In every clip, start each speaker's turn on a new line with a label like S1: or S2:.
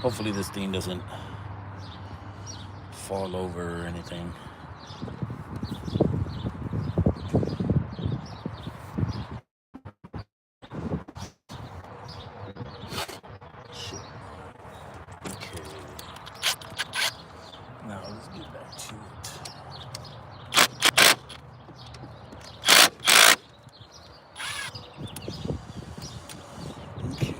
S1: Hopefully this thing doesn't fall over or anything. Shit. Okay. Now let's get back to it. Okay.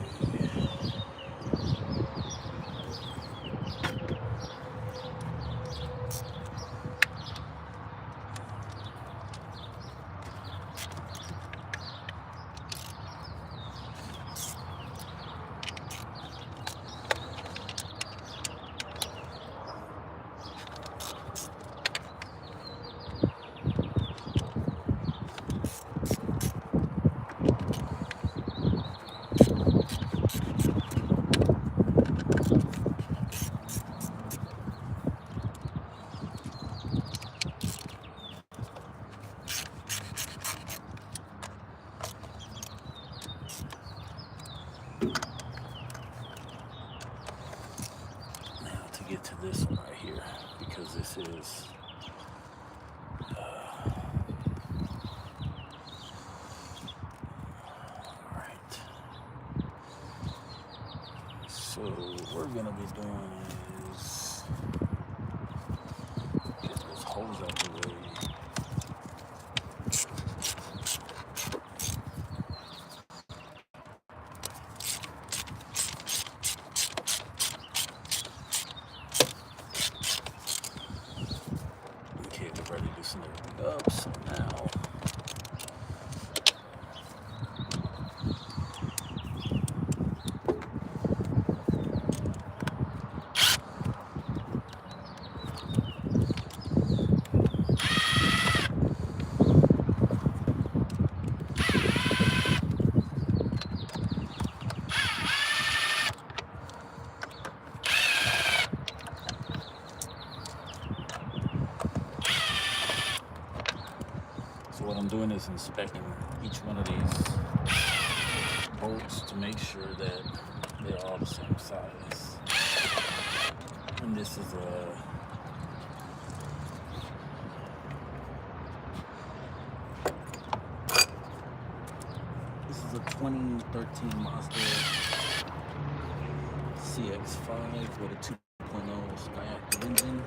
S1: Now to get to this one right here, because this is alright. So what we're gonna be doing is get this hose out the way. Okay, we've already loosened everything up, so now so what I'm doing is inspecting each one of these bolts to make sure that they're all the same size. And this is a 2013 Mazda Cx5 with a 2.0 Skyactiv engine.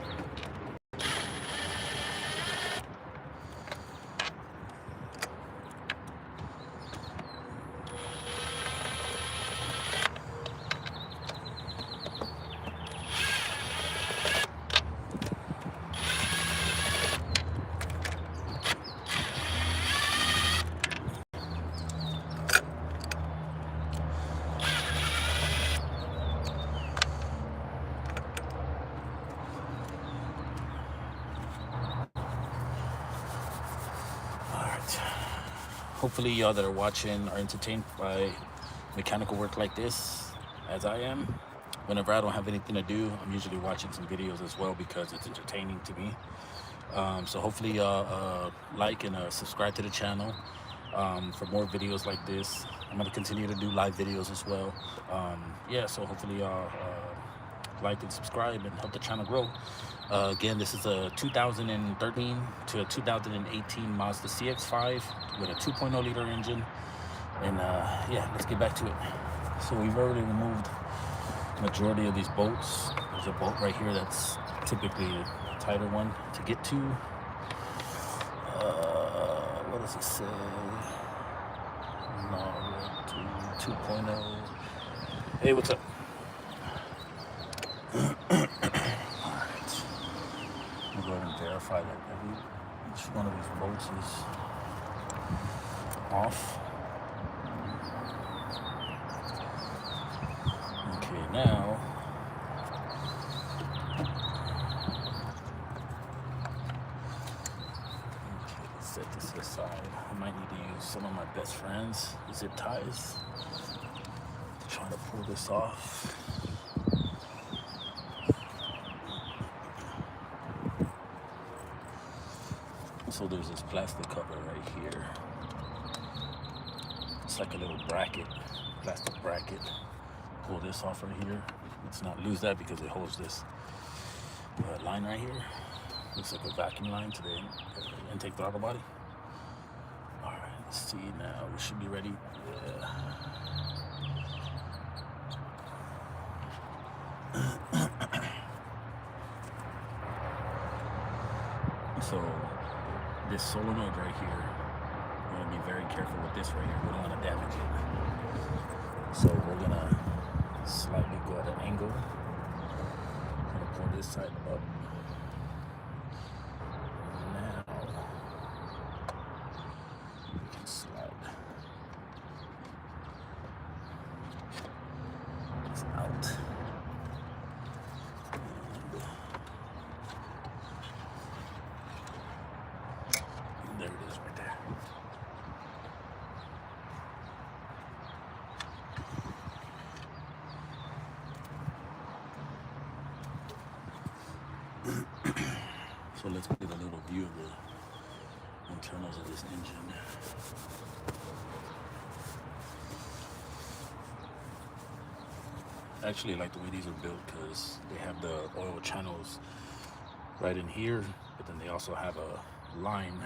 S1: Hopefully y'all that are watching are entertained by mechanical work like this, as I am. Whenever I don't have anything to do, I'm usually watching some videos as well because it's entertaining to me. So hopefully y'all like and subscribe to the channel for more videos like this. I'm going to continue to do live videos as well. Yeah, so hopefully y'all like and subscribe and help the channel grow. Again, this is a 2013 to a 2018 Mazda Cx5 with a 2.0 liter engine. And yeah, let's get back to it. So we've already removed the majority of these bolts. There's a bolt right here that's typically a tighter one to get to. What does it say? No, 2.0. Hey, what's up? Go ahead and verify that each one of these bolts is off. Okay, now let's set this aside. I might need to use some of my best friends' zip ties to try to pull this off. So there's this plastic cover right here. It's like a little bracket, plastic bracket. Pull this off right here. Let's not lose that because it holds this line right here. Looks like a vacuum line to the intake throttle body. All right, let's see now. We should be ready. Yeah. So this solenoid right here, we're gonna be very careful with this right here. We don't want to damage it. So we're gonna slightly go at an angle. I'm gonna pull this side up. Now we can slide this out. And there it is right there. So let's get a little view of the internals of this engine. I actually like the way these are built because they have the oil channels right in here, but then they also have a line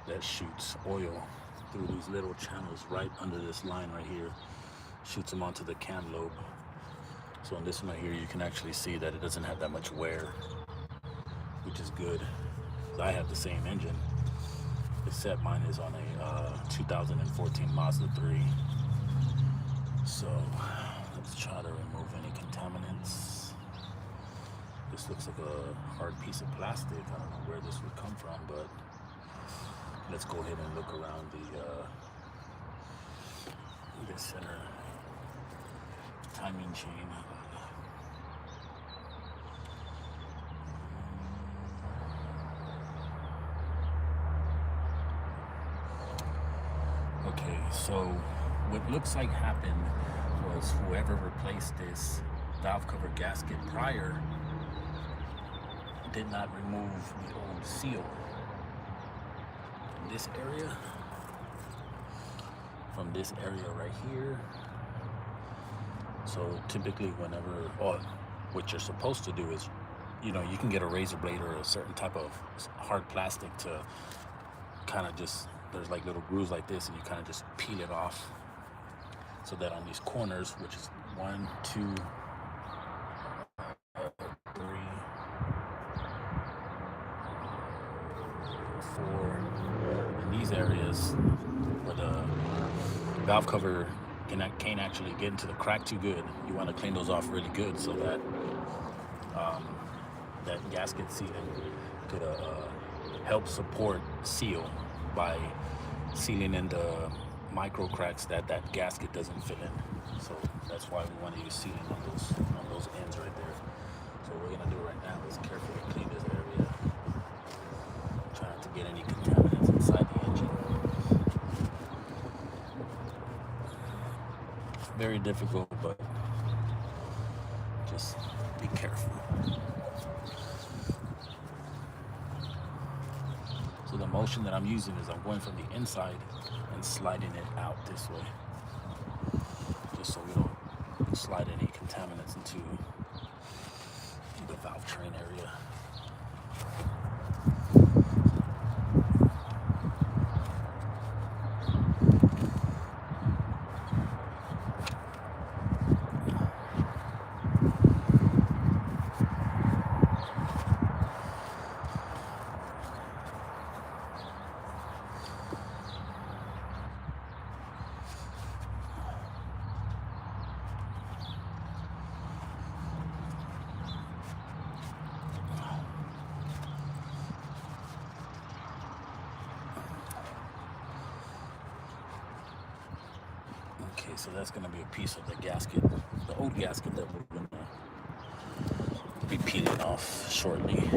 S1: that shoots oil through these little channels right under this line right here, shoots them onto the cam lobe. So on this one right here, you can actually see that it doesn't have that much wear, which is good. I have the same engine, except mine is on a 2014 Mazda 3. So let's try to remove any contaminants. This looks like a hard piece of plastic. I don't know where this would come from, but let's go ahead and look around the center timing chain. Okay, so what looks like happened was whoever replaced this valve cover gasket prior did not remove the old seal from this area, right here. So typically whenever, or what you're supposed to do is, you know, you can get a razor blade or a certain type of hard plastic to kind of just, there's like little grooves like this, and you kind of just peel it off so that on these corners, which is 1, 2, 3, 4, in these areas where the valve cover can't actually get into the crack too good, you want to clean those off really good so that that gasket sealing could help support seal by sealing in the micro cracks that gasket doesn't fit in. So that's why we want to use sealing on those ends right there. So what we're gonna do right now is carefully clean this area, try not to get any contaminants inside the engine. Very difficult, but just be careful. So the motion that I'm using is I'm going from the inside and sliding it out this way, just so we don't slide any contaminants into the valve train area. Okay, so that's going to be a piece of the gasket, the old gasket that we're going to be peeling off shortly.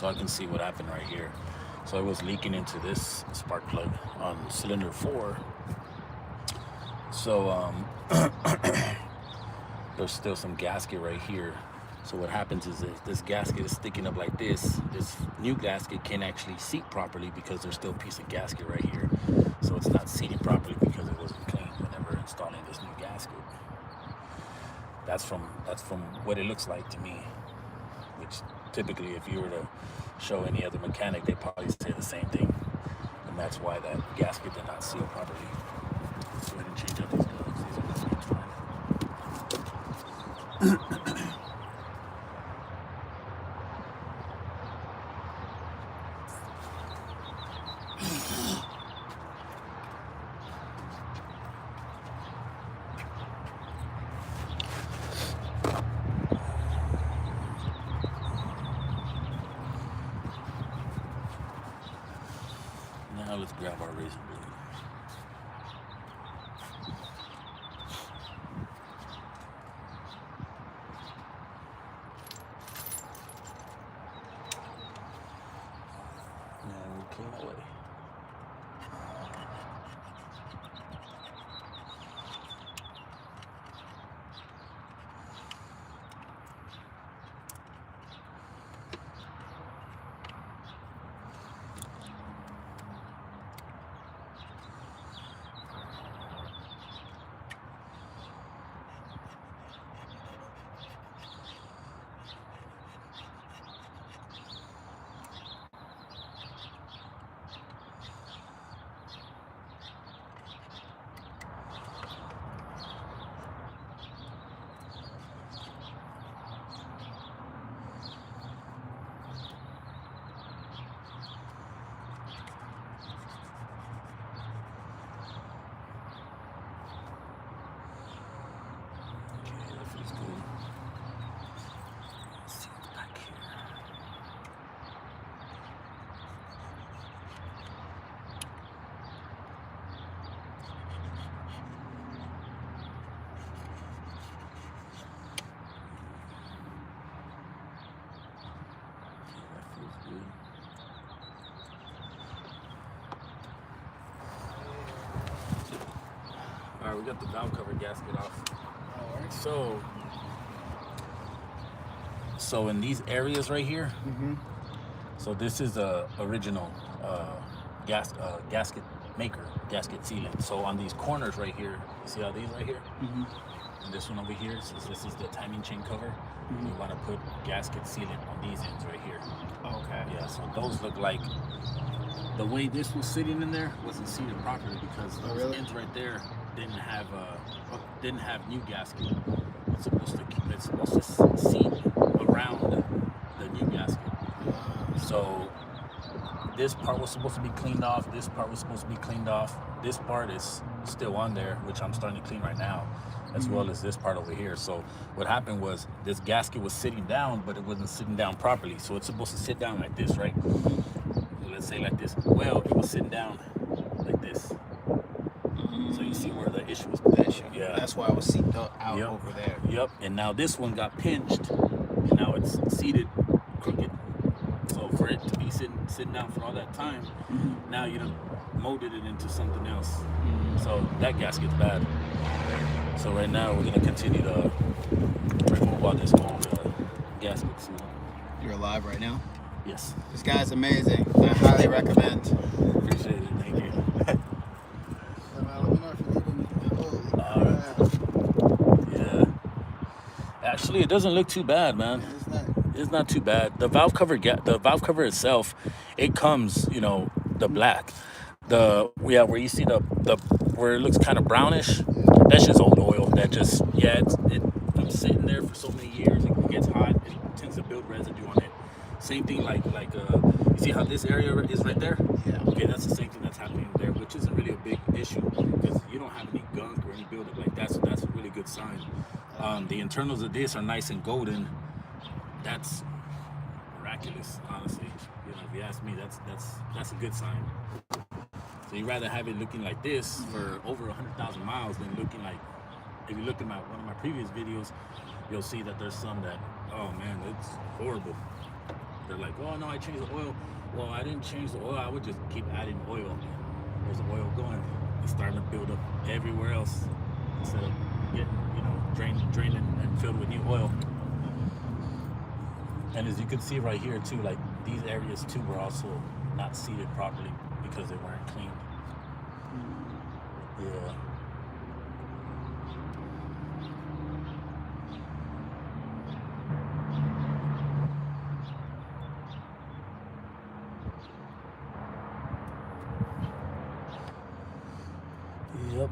S1: so I can see what happened right here. So it was leaking into this spark plug on cylinder 4. So there's still some gasket right here. So what happens is this gasket is sticking up like this. This new gasket can't actually seat properly because there's still a piece of gasket right here. So it's not seated properly because it wasn't clean whenever installing this new gasket. That's from what it looks like to me. Which typically, if you were to show any other mechanic, they probably say the same thing. And that's why that gasket did not seal properly. Let's go ahead and change out these plugs. These are the same fine. Now let's grab our razor blade. Now we clean away. All right, we got the valve cover gasket off. All right. So in these areas right here, so this is a original gasket maker, gasket sealant. So on these corners right here, you see all these right here? And this one over here, since this is the timing chain cover, you want to put gasket sealant on these ends right here.
S2: Okay.
S1: Yeah, so those look like the way this was sitting in there wasn't seated properly because those ends right there didn't have new gasket. It's supposed to seat around the new gasket. So this part was supposed to be cleaned off. This part was supposed to be cleaned off. This part is still on there, which I'm starting to clean right now, as well as this part over here. So what happened was this gasket was sitting down, but it wasn't sitting down properly. So it's supposed to sit down like this, right? Let's say like this. Well, it was sitting down like this. So you see where the issue was.
S2: Yeah. That's why it was seeped out over there.
S1: Yep. And now this one got pinched, and now it's seated crooked. So for it to be sitting down for all that time, now you done molded it into something else. So that gasket's bad. So right now we're gonna continue to remove all this old gaskets.
S2: You're alive right now?
S1: Yes.
S2: This guy's amazing. I highly recommend.
S1: Appreciate it. Thank you. Yeah. Actually, it doesn't look too bad, man. It's not too bad. The valve cover itself, it comes, the black. Where you see the where it looks kind of brownish, that's just old oil. That just it's sitting there for so many years. It gets hot. It tends to build residue on it. Same thing like you see how this area is right there?
S2: Yeah.
S1: Okay, that's the same thing that's happening there, which isn't really a big issue because you don't have any gunk or any buildup like that. So that's a really good sign. The internals of this are nice and golden. That's miraculous, honestly. If you ask me, that's a good sign. So you'd rather have it looking like this for over 100,000 miles than looking like, if you look at one of my previous videos, you'll see that there's some that, oh man, it's horrible. they're like, oh no, I changed the oil. Well, I didn't change the oil. I would just keep adding oil. Where's the oil going? It's starting to build up everywhere else instead of getting, drained and filled with new oil. And as you can see right here too, like these areas too were also not seated properly because they weren't cleaned. Yeah. Yep.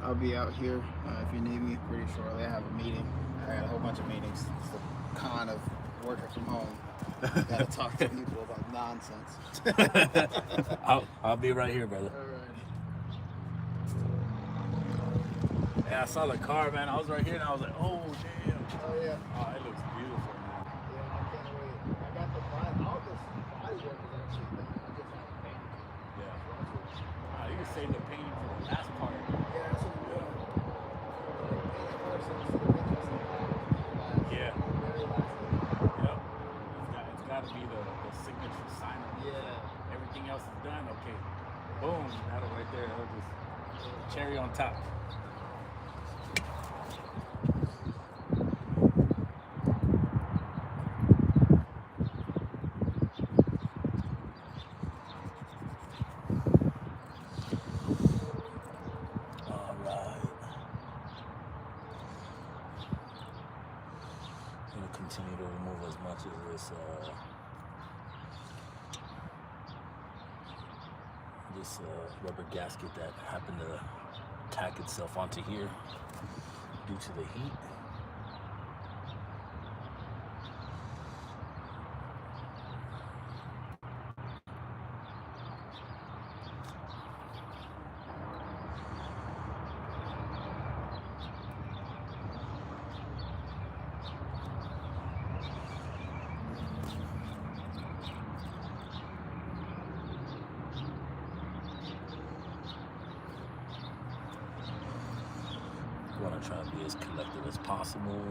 S2: I'll be out here if you need me pretty shortly. I have a meeting. I got a whole bunch of meetings. It's the con of working from home. Gotta talk to people about nonsense.
S1: I'll be right here, brother.
S2: All right.
S1: Yeah, I saw the car, man. I was right here and I was like, oh damn.
S2: Oh yeah.
S1: Oh, it looks beautiful, man.
S2: Yeah, I can't wait. I got the body. All this body work is actually done. I just haven't painted.
S1: Yeah. You can save the painting for the last part.
S2: Yeah, that's what we're doing. Painting first and see the pictures and last.
S1: Yeah.
S2: Very last.
S1: Yep. It's got to be the signature sign.
S2: Yeah.
S1: Everything else is done. Okay. Boom. That'll right there. That'll just cherry on top. Continue to remove as much of this rubber gasket that happened to tack itself onto here due to the heat. I want to try to be as collective as possible.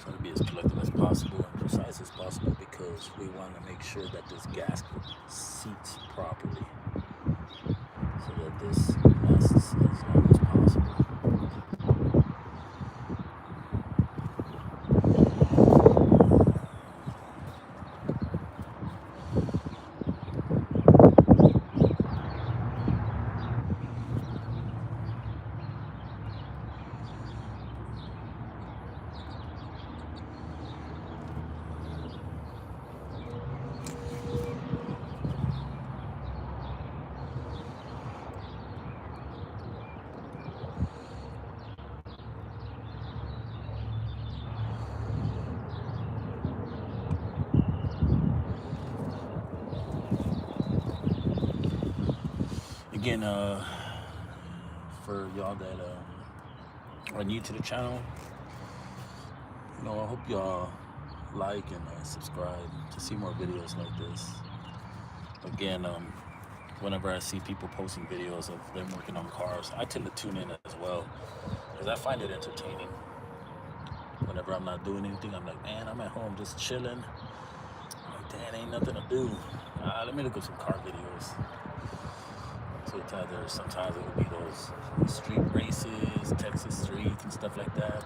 S1: Try to be as collective as possible and precise as possible because we want to make sure that this gasket seats properly so that this lasts as long as possible. Again, for y'all that are new to the channel, I hope y'all like and subscribe to see more videos like this. Again, whenever I see people posting videos of them working on cars, I tend to tune in as well because I find it entertaining. Whenever I'm not doing anything, I'm like, man, I'm at home just chilling. I'm like, damn, ain't nothing to do. Let me look at some car videos. So sometimes it would be those street races, Texas streets and stuff like that.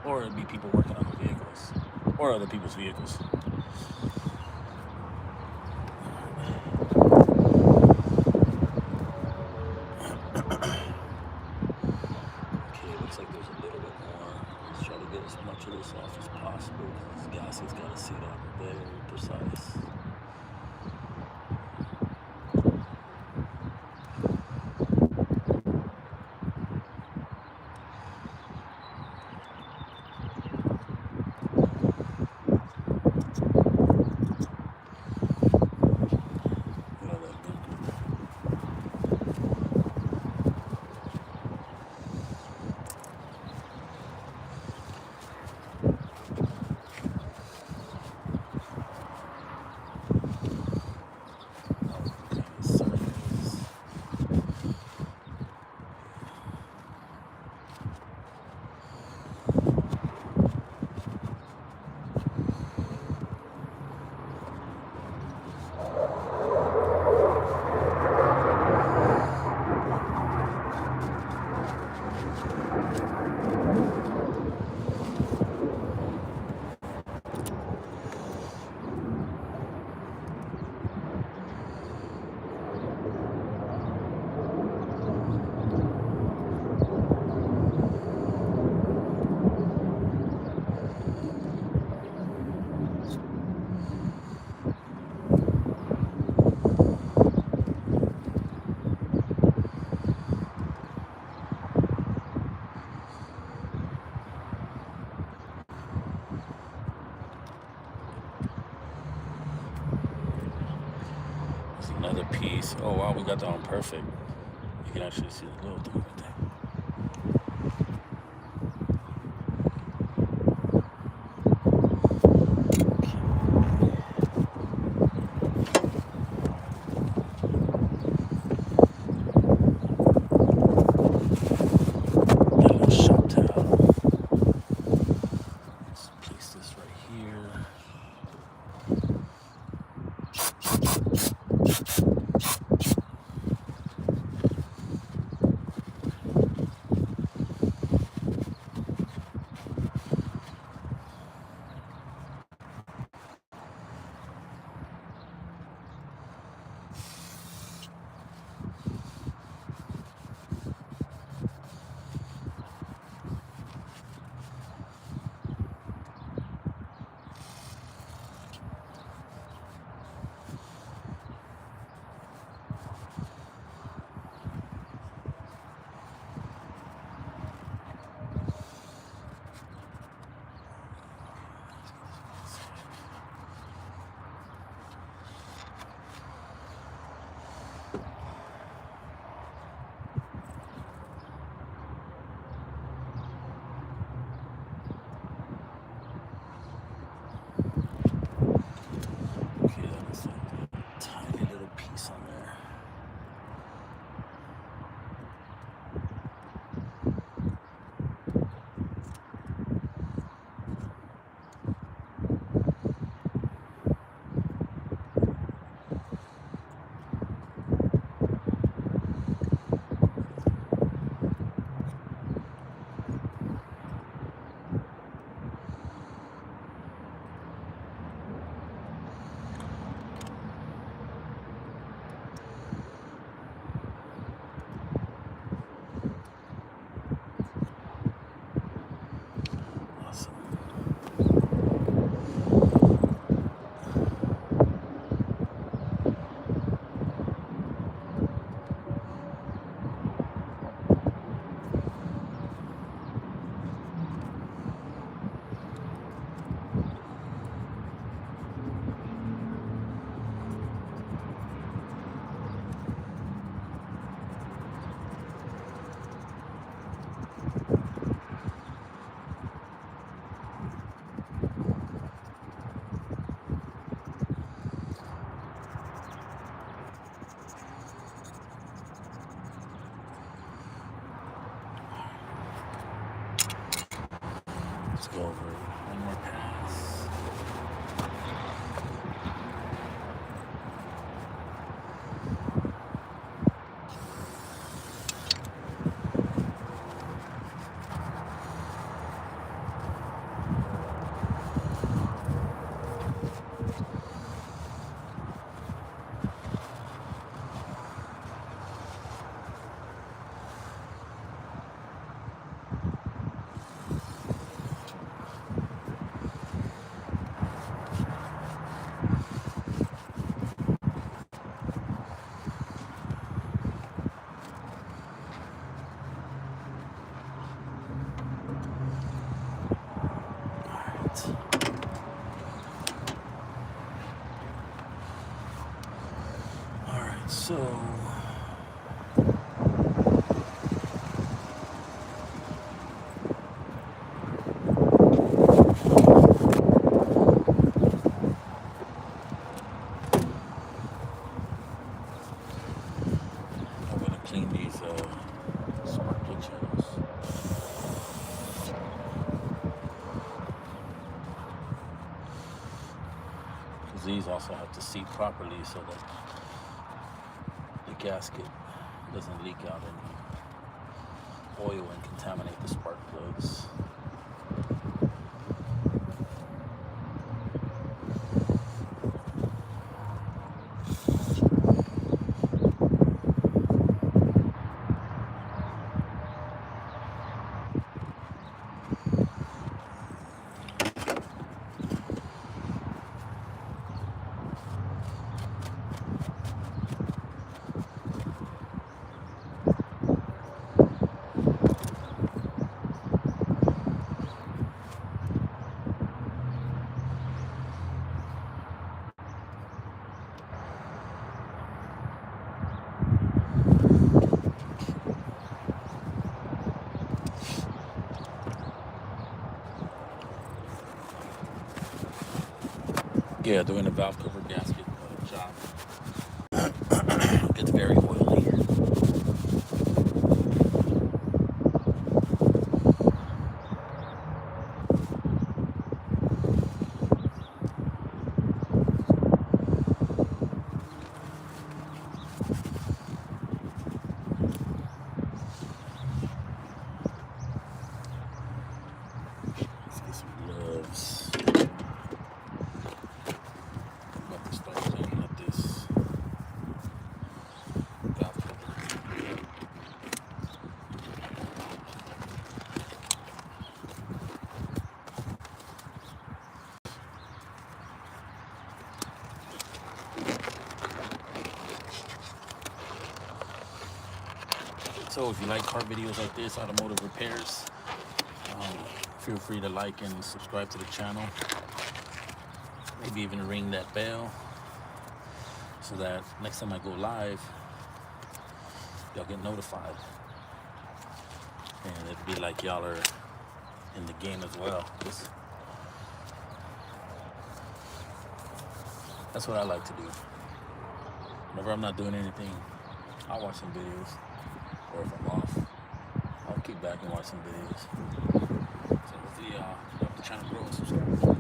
S1: Or it'd be people working on the vehicles. Or other people's vehicles. Okay, looks like there's a little bit more. Let's try to get as much of this off as possible. This gasket's got to seat up very precise. piece. Oh wow, we got that one perfect. You can actually see the little thing right there. Got a little shop towel. Let's place this right here. Okay, that is a tiny little piece on there. Awesome. Let's go over one more pass. All right, so I'm gonna clean these spark plug channels. Because these also have to seat properly so that the gasket doesn't leak out any oil and contaminate the spark plugs. Yeah, doing a valve cover gasket job. It's very oily. Let's get some gloves. I'm about to start cleaning up this valve cover. So if you like car videos like this, automotive repairs, feel free to like and subscribe to the channel. Maybe even ring that bell so that next time I go live, y'all get notified. And it'd be like y'all are in the game as well. That's what I like to do. Whenever I'm not doing anything, I'll watch some videos. Or if I'm off, I'll kick back and watch some videos. So hopefully help the channel grow and subscribe.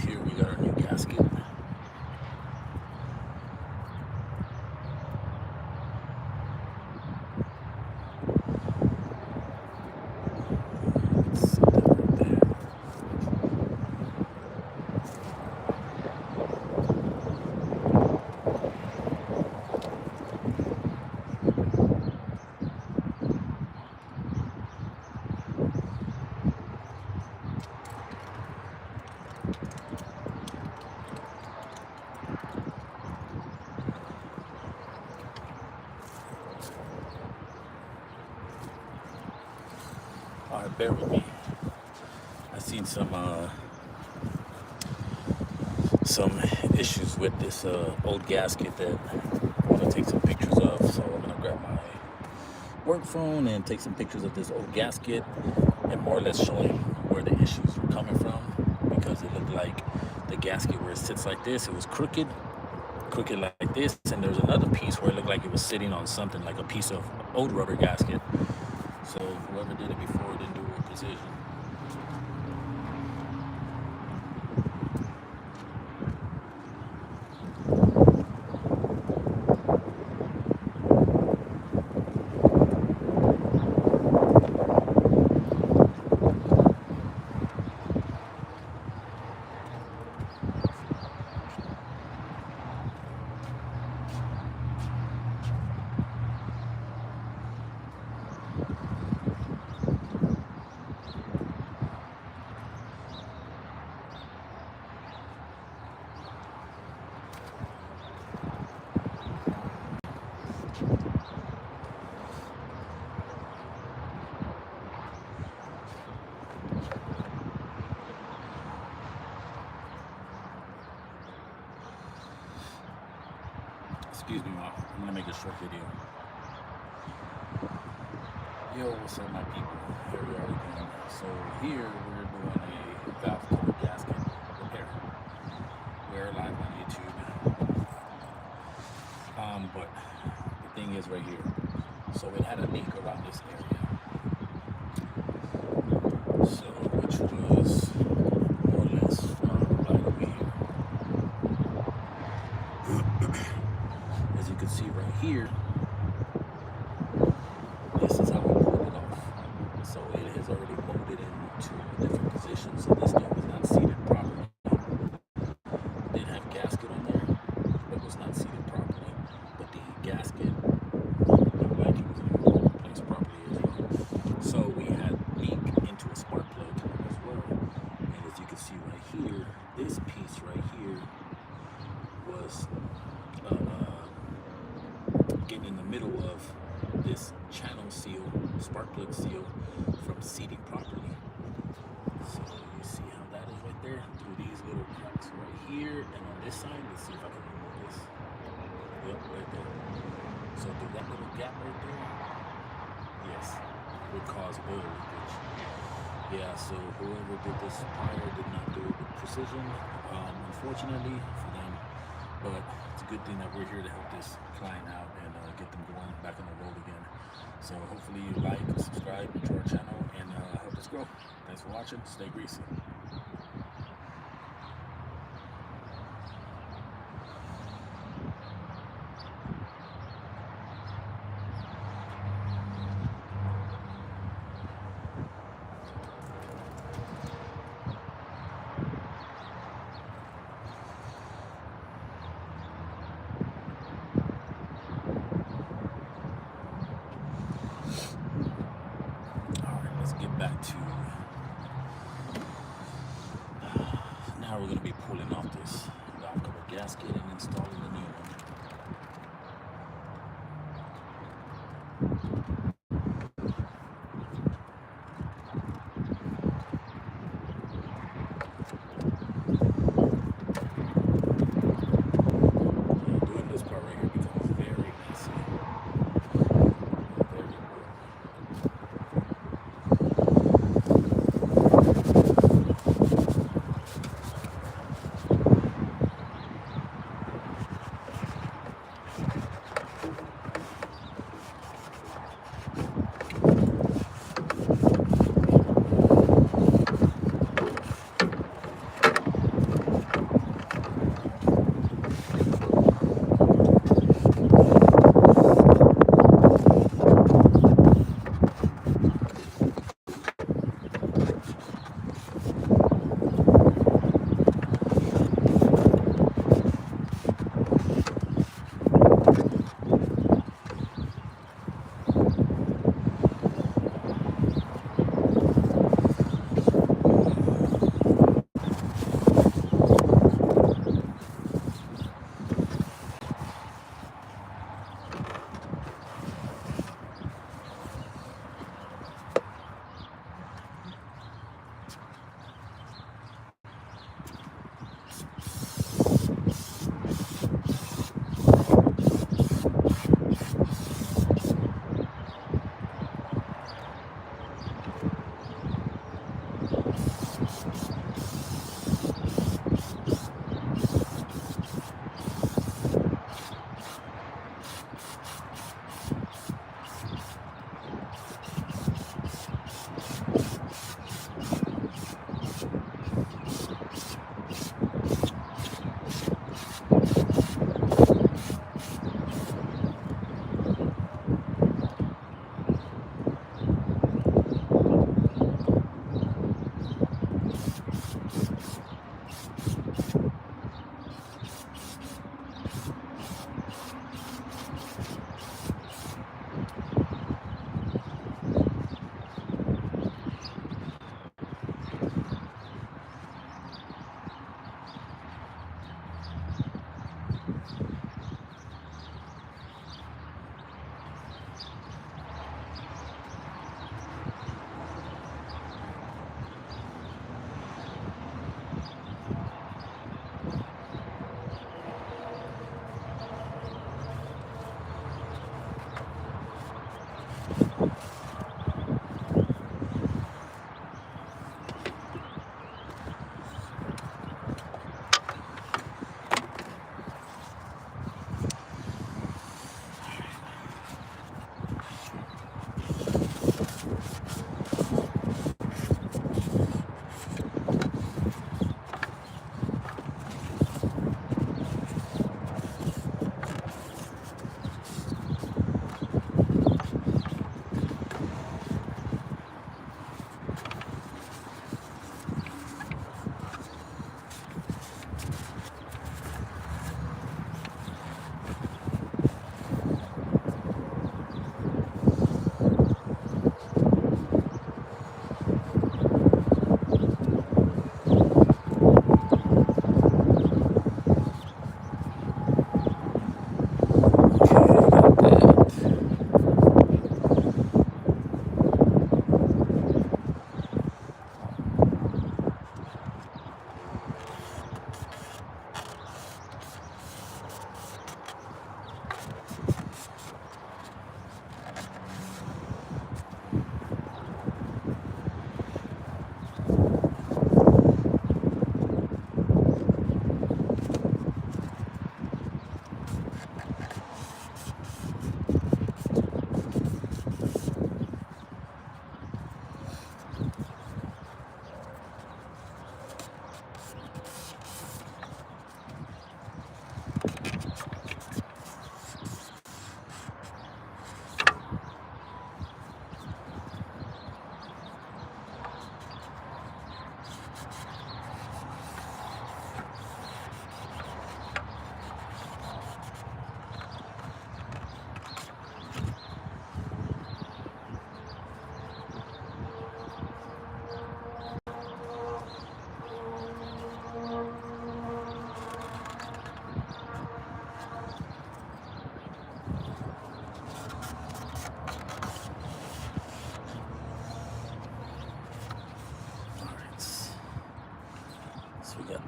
S1: Here we got our new gasket. All right, bear with me. I seen some issues with this old gasket that I want to take some pictures of. So I'm gonna grab my work phone and take some pictures of this old gasket and more or less showing where the issues were coming from, because it looked like the gasket where it sits like this, it was crooked like this, and there's another piece where it looked like it was sitting on something like a piece of old rubber gasket. So whoever did it before didn't do it with precision. Excuse me, Mom. I'm gonna make a short video. Yo, what's up, my people? Here we are again. So here we're doing a valve cover gasket repair. We're live on YouTube. But the thing is right here. So it had a leak around this area. So which was more or less right over here. As you can see right here, this is how we pulled it off. So it has already molded into a different position. So this thing was not seated properly. It did have gasket on there, but was not seated properly. But the gasket looked like it was placed properly as well. So we had leak into a spark plug as well. this channel seal, spark plug seal from seating properly. So you see how that is right there through these little cracks right here, and on this side, let's see if I can remove this. Yep, right there. So through that little gap right there, yes, would cause oil leakage. Yeah, so whoever did this prior did not do it with precision, unfortunately for them. But it's a good thing that we're here to help this client out and get them going back on the road again. So hopefully you like, subscribe to our channel, and help us grow. Thanks for watching. Stay greasy. Get back to now. We're going to be pulling off this valve cover gasket and installing the new one. Yeah, doing this part right here becomes very messy. Very cool.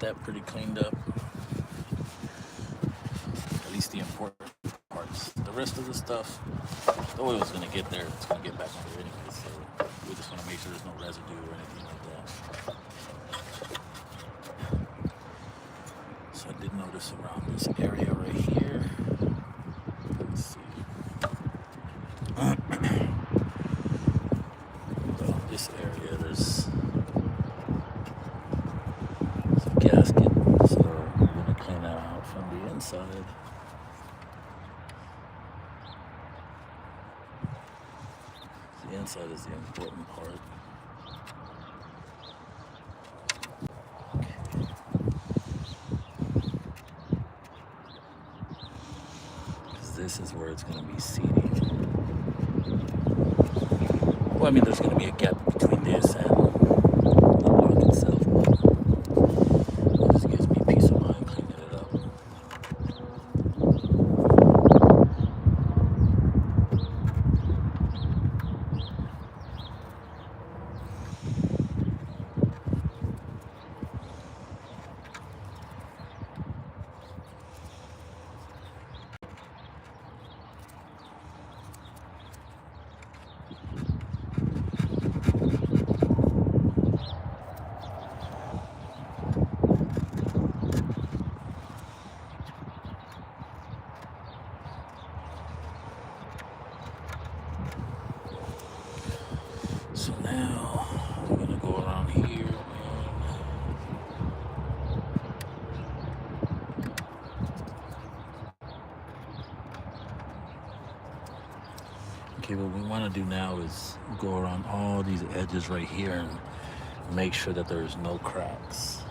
S1: that pretty cleaned up. At least the important parts. The rest of the stuff, the oil's gonna get there. It's gonna get back on there anyway. So we just want to make sure there's no residue or anything like that. So I did notice around this area right here. Let's see. Well, this area, there's some gasket. So we're gonna clean that out from the inside. The inside is the important part. Because this is where it's going to be seating. Well, I mean, there's going to be a gap between this and the block itself. But it just gives me peace of mind cleaning it up. So now we're going to go around here and okay, what we want to do now is go around all these edges right here and make sure that there's no cracks,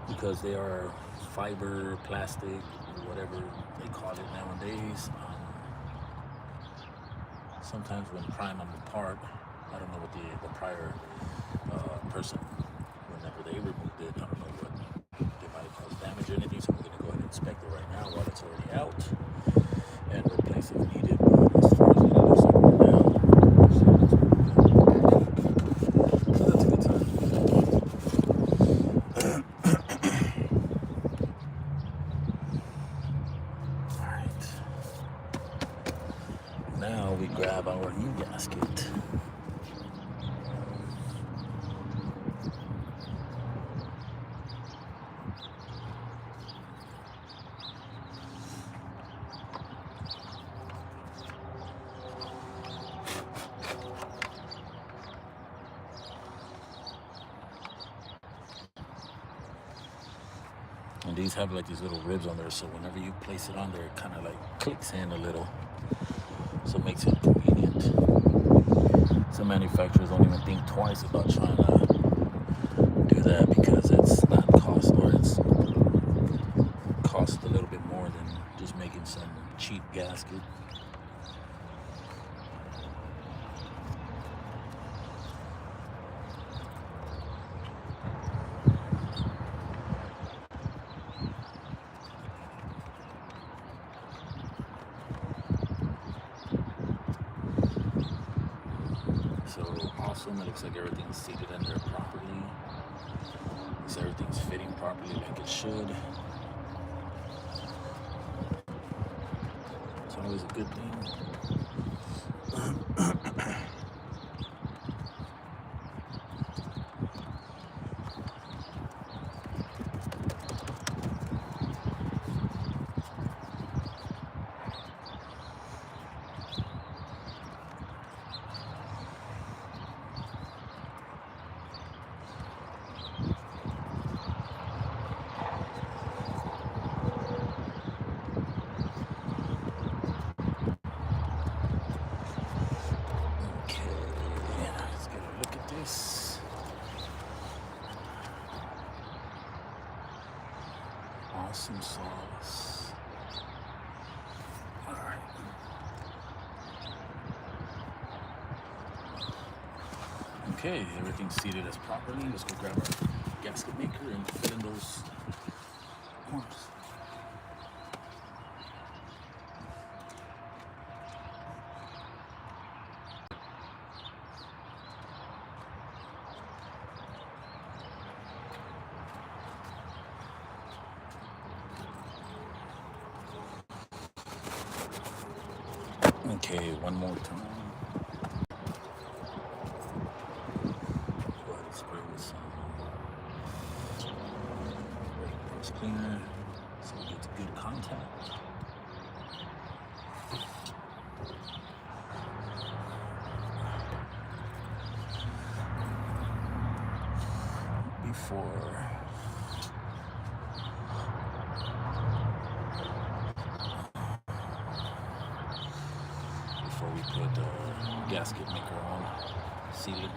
S1: because they are fiber, plastic, whatever they call it nowadays. Sometimes when prying them apart, I don't know what the prior person, whenever they removed it, I don't know what they might have caused damage or anything, so we're going to go ahead and inspect it right now while it's already out and replace it if needed. But as far as it looks like right now, so that's a good sign. Alright. Now we grab our new gasket. And these have like these little ribs on there, so whenever you place it on there, it kind of like clicks in a little, so it makes it convenient. Some manufacturers don't even think twice about trying to do that because it's not cost, or it's cost a little bit more than just making some cheap gasket. So awesome, it looks like everything's seated in there properly. So everything's fitting properly like it should. It's always a good thing. Awesome sauce. All right. Okay, everything's seated as properly. Let's go grab our gasket maker and fill in those corners. Okay, one more time. Go ahead and spray with some brush cleaner so it gets good contact. Before we put the gasket maker on, seated.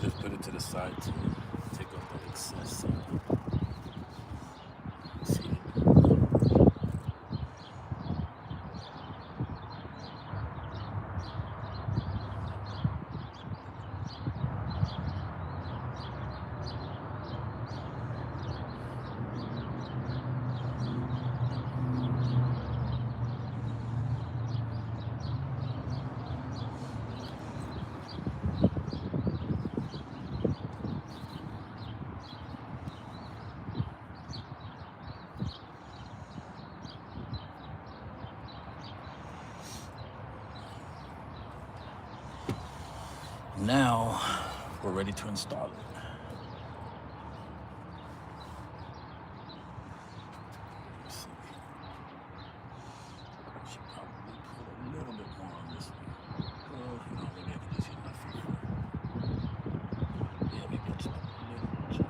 S1: Just put it to the side to take off the excess seating. Now we're ready to install it. Let's see. I should probably put a little bit more on this one. Well, maybe I can just use my finger. Yeah, maybe I'll just put a little bit.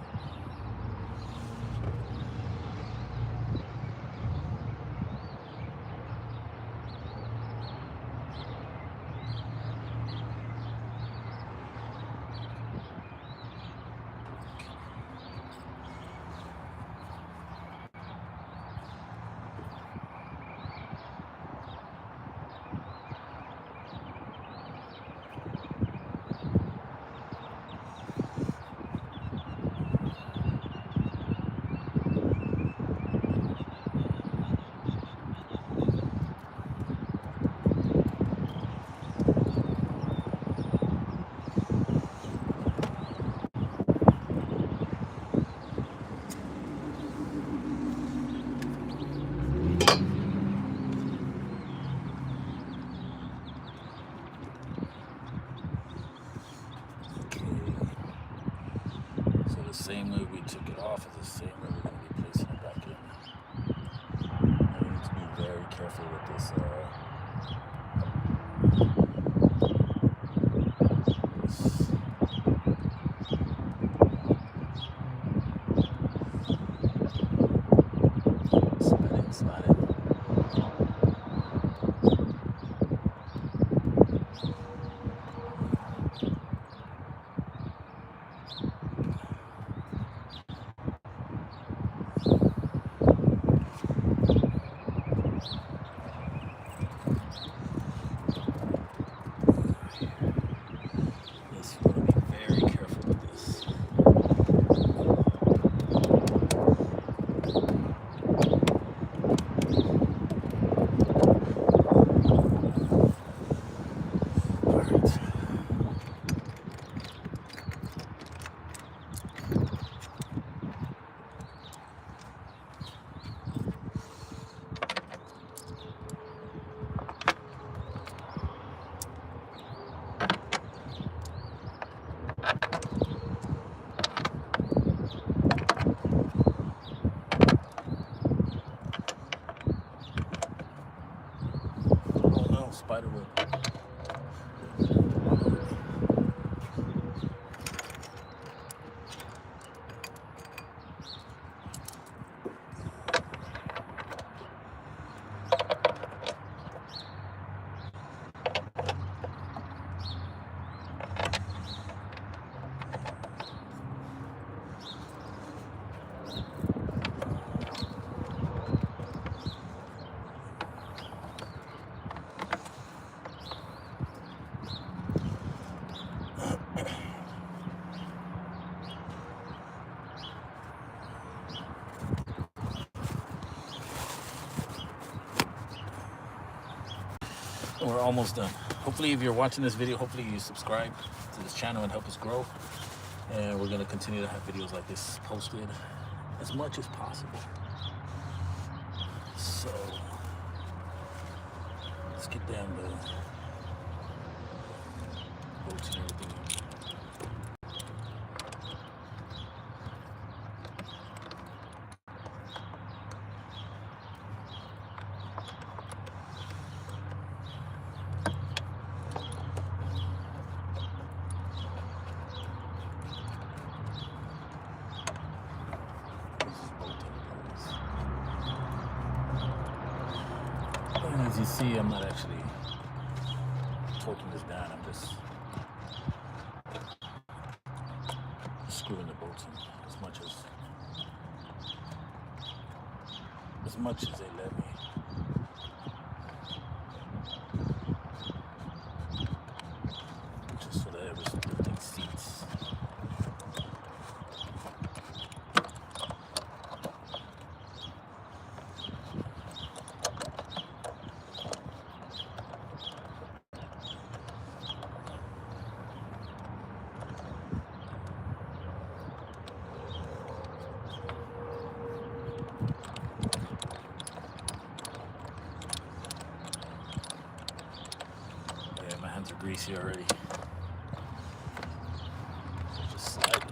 S1: Same way we took it off is the same way we're going to be placing it back in. And we need to be very careful with this we're almost done. Hopefully, if you're watching this video, hopefully you subscribe to this channel and help us grow. And we're gonna continue to have videos like this posted as much as possible. So let's get down the bolts and everything. And as you see, I'm not actually torquing this down. I'm just screwing the bolts in as much as they let me. Just so that everything seats. My hands are greasy already. Just sliding.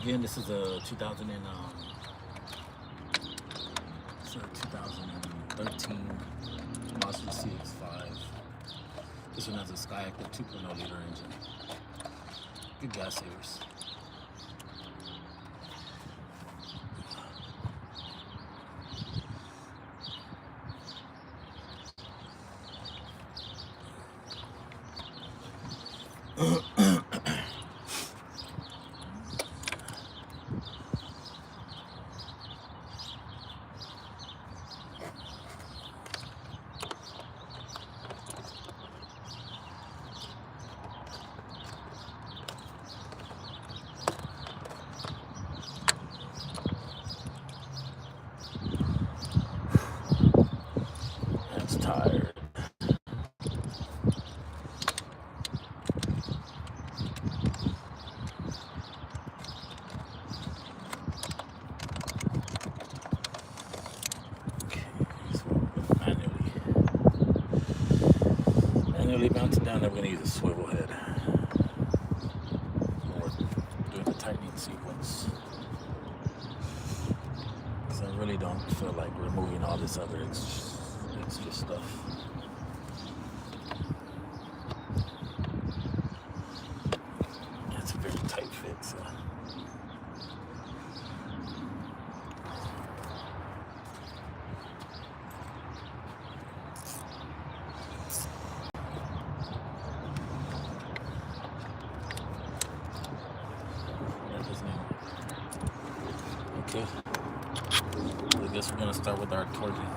S1: Again, this is a 2013 Mazda Cx5. This one has a Skyactiv 2.0 liter engine. Good gas savers. That's tired. Manually mount it down. I'm going to use a swivel head for doing the tightening sequence, because I really don't feel like removing all this other extra stuff. It's a very tight fit, so. Okay, I guess we're gonna start with our torquing.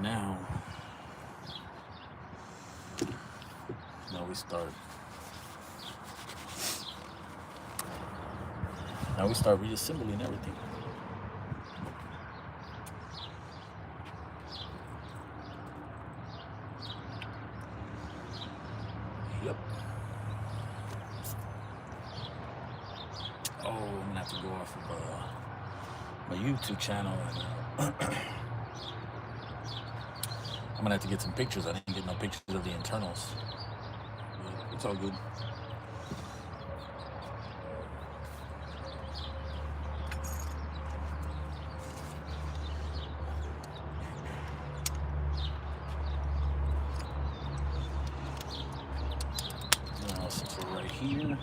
S1: Now we start. Now we start reassembling everything. Yep. Oh, I'm gonna have to go off of my YouTube channel and I'm gonna have to get some pictures. I didn't get no pictures of the internals. But it's all good. Now, since we're right here,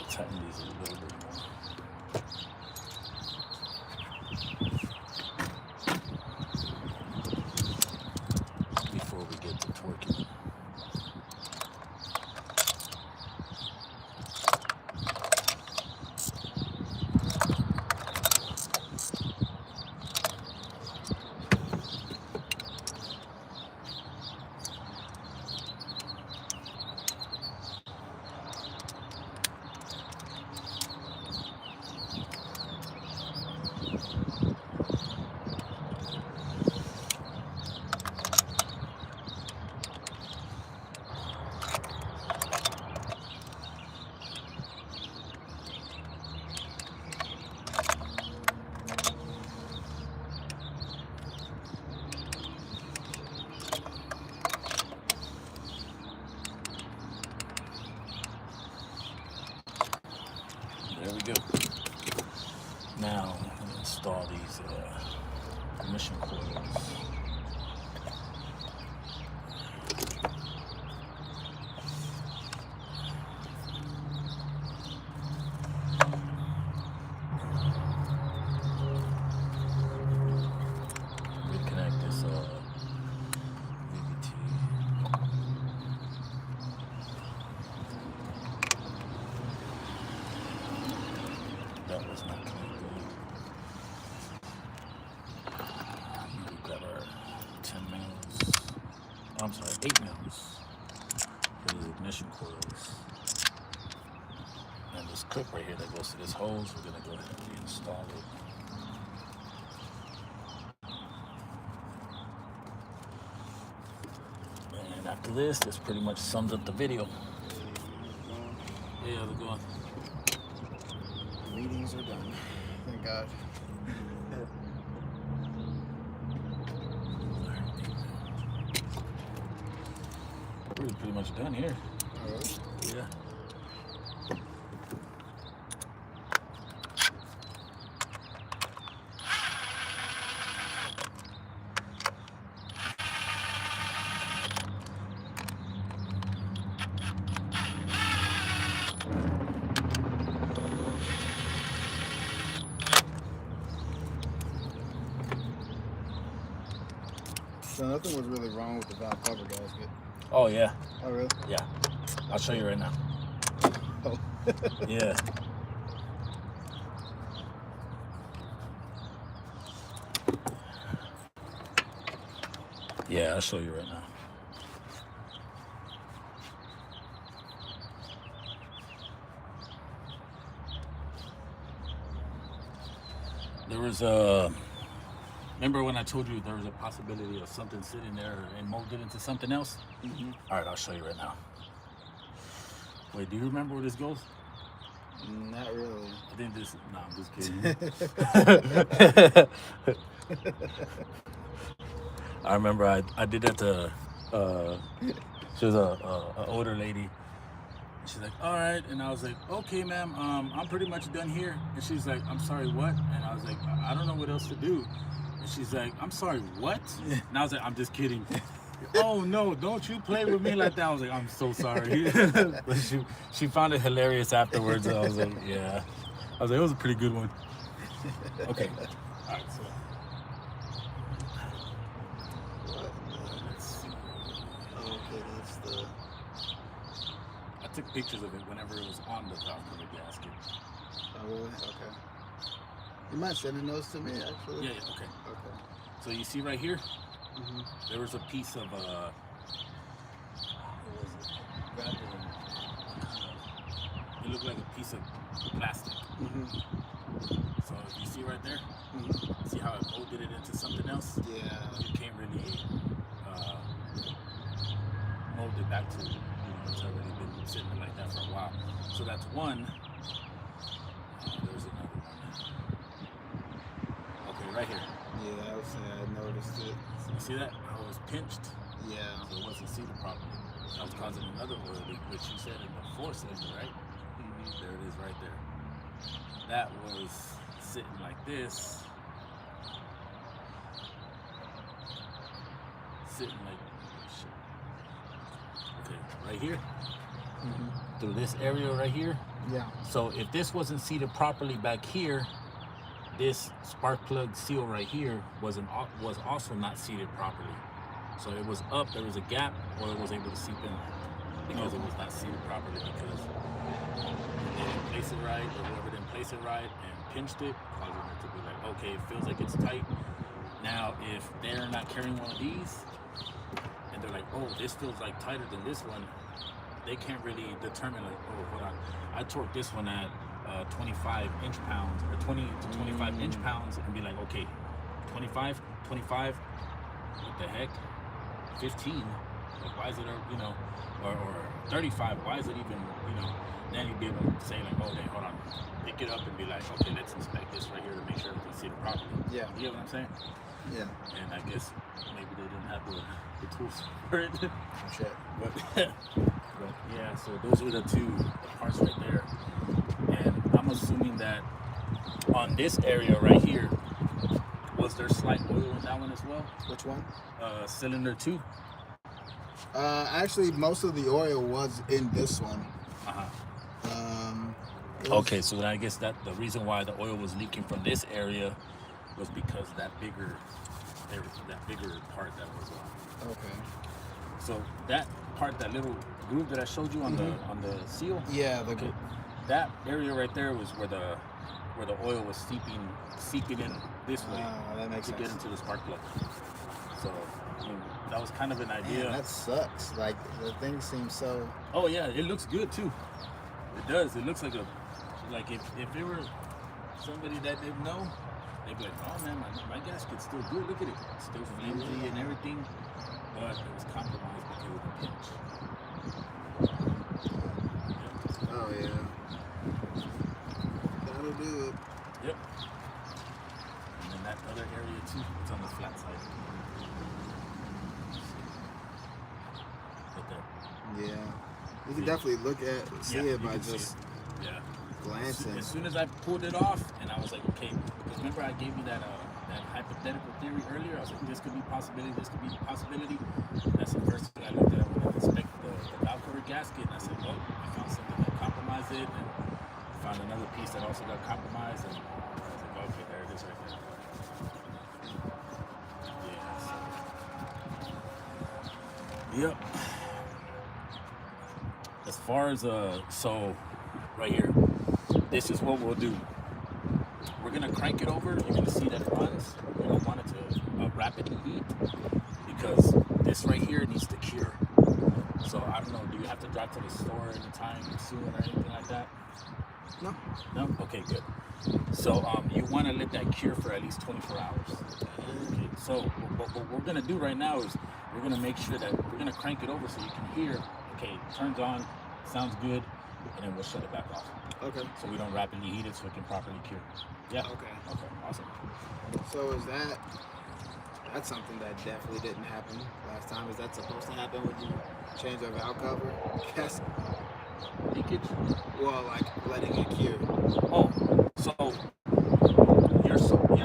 S1: tighten these a little bit more before we get to torquing. There we go. Now, I'm gonna install these emission coils. Reconnect this VVT. That was not connected. We got our 10 mils. I'm sorry, 8 mils for the ignition coils. And this clip right here that goes to this hose, we're gonna go ahead and reinstall it. And after this pretty much sums up the video. Yeah, how's it going?
S2: Meetings are done. Thank God.
S1: We're pretty much done here.
S2: Alright.
S1: Yeah.
S2: So nothing was really wrong with the valve cover gasket.
S1: Oh yeah.
S2: Oh really?
S1: Yeah. I'll show you right now.
S2: Oh.
S1: Yeah. Yeah, I'll show you right now. There was a... Remember when I told you there was a possibility of something sitting there and molded into something else?
S2: Mm-hmm.
S1: All right, I'll show you right now. Wait, do you remember where this goes?
S2: Not really.
S1: I think this... No, I'm just kidding. I remember I did that to... she was a older lady. She's like, all right. And I was like, okay, ma'am, I'm pretty much done here. And she's like, I'm sorry, what? And I was like, I don't know what else to do. And she's like, I'm sorry, what? And I was like, I'm just kidding. Oh, no, don't you play with me like that. I was like, I'm so sorry. But she found it hilarious afterwards. I was like, yeah. I was like, it was a pretty good one. Okay. All right, so let's see.
S2: Oh, okay, that's the.
S1: I took pictures of it whenever it was on the valve cover gasket.
S2: Oh, really? Okay. You mind sending those to me, actually?
S1: Yeah, okay.
S2: Okay.
S1: So you see right here,
S2: Mm-hmm.
S1: there was a piece of what was it? Rather than, it looked like a piece of plastic.
S2: Mm-hmm.
S1: So you see right there,
S2: Mm-hmm.
S1: see how it molded it into something else?
S2: Yeah.
S1: You can't really mold it back to, it's already been sitting like that for a while. So that's one. There's another one. Okay, right here.
S2: Yeah, I was saying I noticed it.
S1: You see that? How it was pinched?
S2: Yeah.
S1: So it wasn't seated properly. That was causing another oil leak, which you said in the 4-cylinder, right?
S2: Mm-hmm.
S1: There it is right there. That was sitting like this. Sitting like, okay, right here.
S2: Mm-hmm.
S1: Through this area right here.
S2: Yeah.
S1: So if this wasn't seated properly back here, this spark plug seal right here was also not seated properly. So it was up, there was a gap, or it was able to seep in because it was not seated properly, because they didn't place it right, or whoever didn't place it right and pinched it, causing it to be like, okay, it feels like it's tight. Now, if they're not carrying one of these, and they're like, oh, this feels like tighter than this one, they can't really determine like, oh, hold on, I torqued this one at 25 inch-pounds, or 20 to 25 inch-pounds, and be like, okay, 25, what the heck, 15, like, why is it, or 35, why is it even, then you'd be able to say like, oh, hey, hold on, pick it up and be like, okay, let's inspect this right here to make sure everything's seated properly.
S2: Yeah.
S1: You know what I'm saying?
S2: Yeah.
S1: And I guess maybe they didn't have the tools for it.
S2: Shit.
S1: But yeah, so those were the two parts right there. And I'm assuming that on this area right here, was there slight oil in that one as well?
S2: Which one?
S1: Cylinder 2.
S2: Actually, most of the oil was in this one.
S1: Okay, so then I guess that the reason why the oil was leaking from this area was because that bigger part that was on.
S2: Okay.
S1: So that part, that little groove that I showed you on the seal.
S2: Yeah.
S1: Okay. That area right there was where the oil was seeping in this way
S2: that makes
S1: to
S2: sense.
S1: get into the spark plug. So I mean, that was kind of an idea.
S2: Man, that sucks. Like, the thing seems so.
S1: Oh yeah, it looks good too. It does. It looks like if it were somebody that didn't know, they'd be like, oh man, my gasket's still good. Look at it, it's still flimsy and everything, but it was compromised because of the pinch.
S2: Oh yeah. That'll do it.
S1: Yep. And then that other area too, it's on the flat side. Right there.
S2: Yeah. You can definitely see it by just glancing.
S1: As soon as I pulled it off, and I was like, okay, because remember I gave you that hypothetical theory earlier? I was like, this could be possibility, this could be possibility. That's the first thing I looked at when I inspected the valve cover gasket, and I said, oh, I found something that compromised it, and found another piece that also got compromised, and I was like, okay, there it is right there. Yeah, so. Yep. As far as so right here, this is what we'll do. We're gonna crank it over. You're gonna see that it runs. We don't want it to rapidly heat because this right here needs to cure. So I don't know. Do you have to drive to the store anytime soon or anything like that?
S2: No.
S1: No. Okay, good. So you want to let that cure for at least 24 hours. Okay. So what we're gonna do right now is we're gonna make sure that we're gonna crank it over so you can hear. Okay, it turns on, sounds good, and then we'll shut it back off.
S2: Okay.
S1: So we don't rapidly heat it so it can properly cure. Yeah.
S2: Okay.
S1: Okay, awesome.
S2: So that's something that definitely didn't happen last time. Is that supposed to happen when you change a valve cover? Yes.
S1: Leakage?
S2: Well, like letting it cure.
S1: Oh, so you're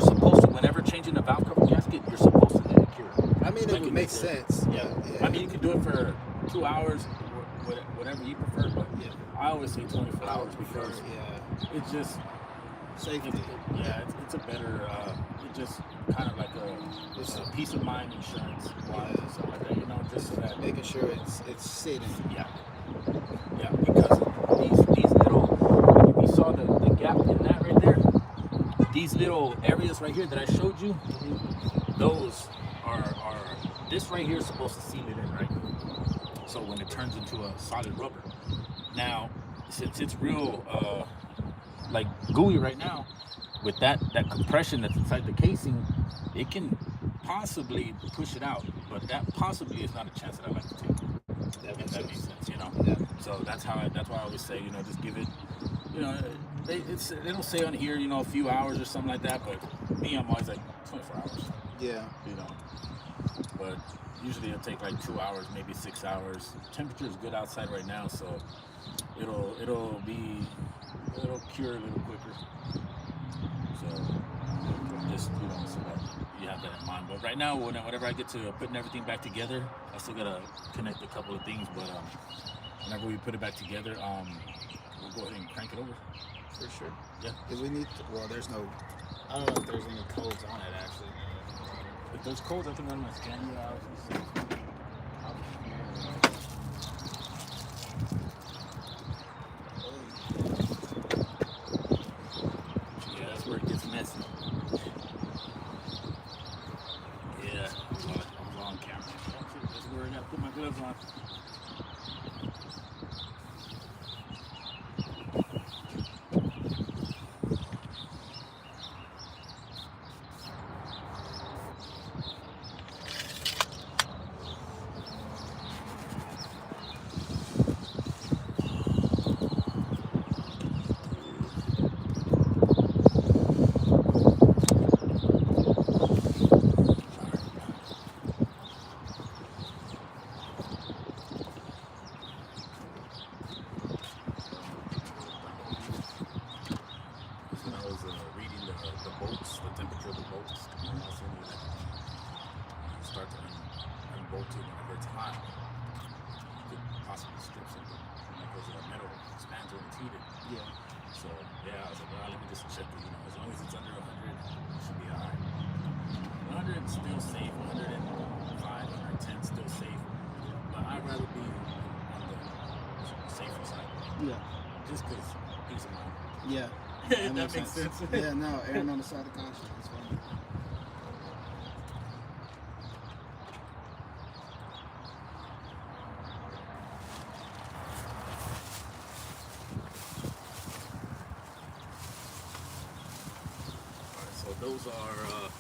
S1: supposed to, whenever changing a valve cover gasket, you're supposed to let it cure.
S2: I mean, it would make sense.
S1: Yeah. I mean, you can do it for 2 hours, whatever you prefer, but I always say 24 hours because it's just
S2: Safety.
S1: It's a better, it just kind of like a peace of mind insurance wise or something like that, you know, just so that
S2: Making sure it's sitting.
S1: yeah, because these little, like if you saw the gap in that right there, these little areas right here that I showed you, those are this right here is supposed to seal it in, right? So when it turns into a solid rubber. Now, since it's real like gooey right now, with that compression that's inside the casing, it can possibly push it out, but that possibly is not a chance that I like to take.
S2: That
S1: If that makes sense, you know.
S2: Yeah.
S1: So that's why I always say, you know, just give it, you know, they don't say on here, you know, a few hours or something like that, but me, I'm always like 24 hours.
S2: Yeah.
S1: You know, but usually it'll take like 2 hours, maybe 6 hours. Temperature is good outside right now, so it'll cure a little quicker. So just, you know, so that you have that in mind. But right now, whenever I get to putting everything back together, I still gotta connect a couple of things. But whenever we put it back together, we'll go ahead and crank it over.
S2: For sure.
S1: Yeah.
S2: Do we need to, well, there's no, I don't know if there's any codes on it actually.
S1: If there's codes, I can run my scan. Yeah, that's where it gets messy. Yeah, I'm on camera. That's where I gotta put my gloves on. The bolts, the temperature of the bolts, and also start to unbolt it whenever it's hot. You could possibly strip something because the metal expands when it's heated.
S2: Yeah.
S1: So yeah, I was like, well, let me just check it. You know, as long as it's under 100, it should be alright. 100 is still safe. 105, 110 still safe. But I'd rather be on the safer side.
S2: Yeah.
S1: Just because peace of mind.
S2: Yeah.
S1: That makes sense.
S2: Yeah, no, erring on the side of caution. That's fine.
S1: Alright, so those are,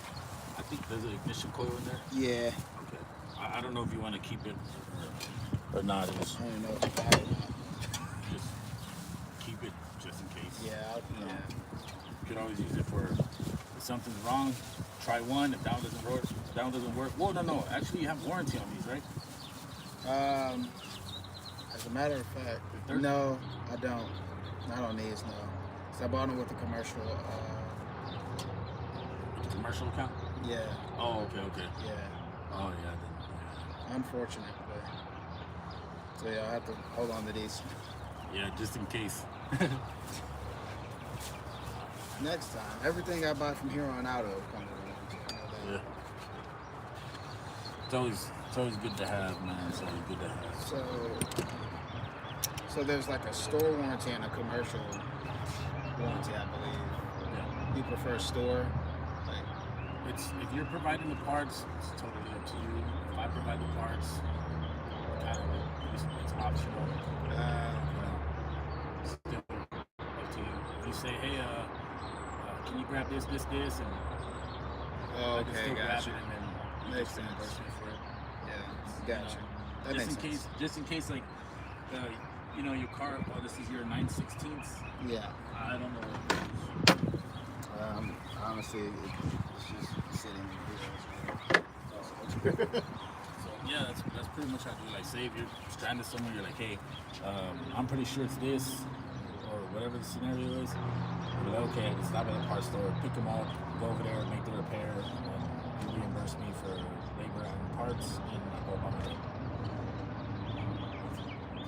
S1: I think there's an ignition coil in there.
S2: Yeah.
S1: Okay. I don't know if you want to keep it or not.
S2: I don't know if you got it or not.
S1: Just keep it just in case.
S2: Yeah.
S1: You know, you could always use it for if something's wrong. Try one. If that one doesn't work. Well, no. Actually, you have warranty on these, right?
S2: As a matter of fact, no, I don't. Not on these, no. So I bought them with a commercial.
S1: Commercial account?
S2: Yeah.
S1: Oh, okay.
S2: Yeah.
S1: Oh, yeah.
S2: Unfortunate, but so yeah, I have to hold on to these.
S1: Yeah, just in case.
S2: Next time, everything I buy from here on out will come with it.
S1: Yeah. It's always good to have, man. It's always good to have.
S2: So there's like a store warranty and a commercial warranty, I believe.
S1: Yeah.
S2: You prefer store?
S1: If you're providing the parts, it's totally up to you. If I provide the parts, kind of it's optional. Still up to you. If you say, hey, can you grab this, and I can still grab it, and then you
S2: Makes
S1: just
S2: sense.
S1: reimburse me for it.
S2: Yeah, gotcha. That makes sense.
S1: Just in case, like, you know, your car. Oh, this is your 9/16.
S2: Yeah.
S1: I don't know.
S2: Honestly, it's just sitting here.
S1: So yeah, that's pretty much how I do. Like, say if you're stranded somewhere, you're like, hey, I'm pretty sure it's this, or whatever the scenario is. You're like, okay, I can stop at the parts store, pick them up, go over there, make the repair, and you reimburse me for labor and parts, and I go about my day.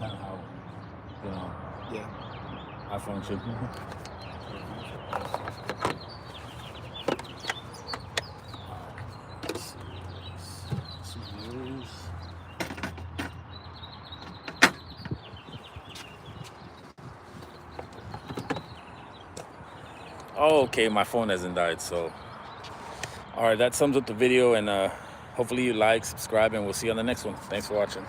S1: Kind of how, you know,
S2: Yeah.
S1: I function. Oh, okay, my phone hasn't died, so. All right, that sums up the video, and hopefully you like, subscribe, and we'll see you on the next one. Thanks for watching.